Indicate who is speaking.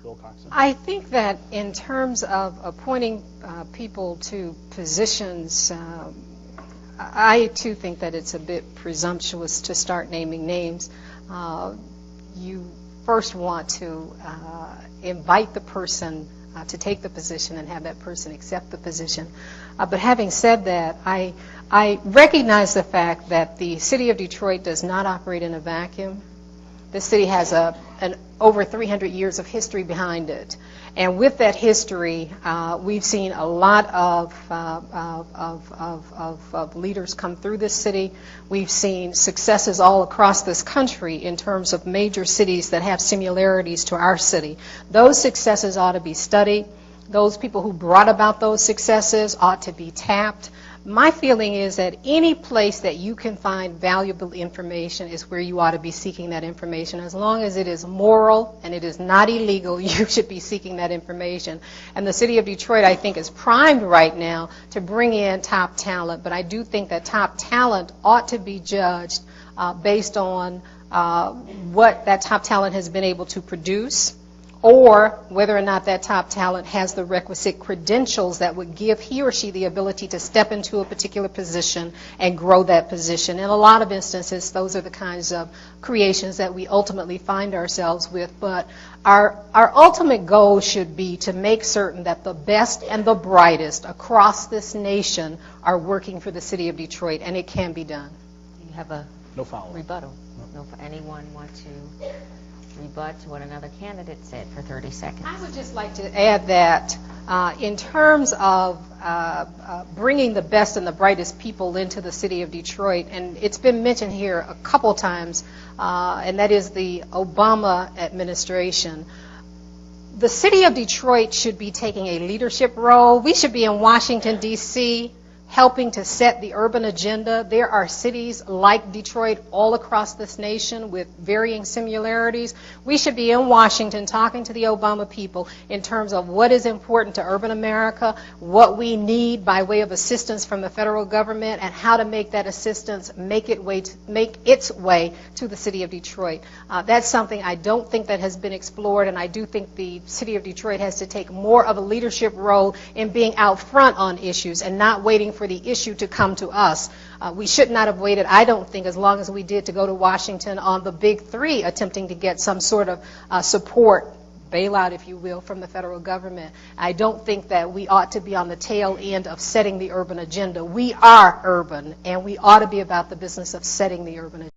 Speaker 1: Wilcoxon?
Speaker 2: I think that in terms of appointing people to positions, I too think that it's a bit presumptuous to start naming names. You first want to invite the person to take the position and have that person accept the position. But having said that, I recognize the fact that the city of Detroit does not operate in a vacuum. The city has an over 300 years of history behind it. And with that history, we've seen a lot of leaders come through this city. We've seen successes all across this country in terms of major cities that have similarities to our city. Those successes ought to be studied. Those people who brought about those successes ought to be tapped. My feeling is that any place that you can find valuable information is where you ought to be seeking that information. As long as it is moral and it is not illegal, you should be seeking that information. And the city of Detroit, I think, is primed right now to bring in top talent. But I do think that top talent ought to be judged based on what that top talent has been able to produce, or whether or not that top talent has the requisite credentials that would give he or she the ability to step into a particular position and grow that position. In a lot of instances, those are the kinds of creations that we ultimately find ourselves with. But our ultimate goal should be to make certain that the best and the brightest across this nation are working for the city of Detroit, and it can be done.
Speaker 3: You have a rebuttal. No, anyone want to rebut to what another candidate said for 30 seconds?
Speaker 2: I would just like to add that in terms of bringing the best and the brightest people into the city of Detroit, and it's been mentioned here a couple times, and that is the Obama administration. The city of Detroit should be taking a leadership role. We should be in Washington, D.C., helping to set the urban agenda. There are cities like Detroit all across this nation with varying similarities. We should be in Washington talking to the Obama people in terms of what is important to urban America, what we need by way of assistance from the federal government, and how to make that assistance make its way to the city of Detroit. That's something I don't think that has been explored, and I do think the city of Detroit has to take more of a leadership role in being out front on issues and not waiting for the issue to come to us. We should not have waited, I don't think, as long as we did to go to Washington on the big three, attempting to get some sort of support, bailout, if you will, from the federal government. I don't think that we ought to be on the tail end of setting the urban agenda. We are urban, and we ought to be about the business of setting the urban agenda.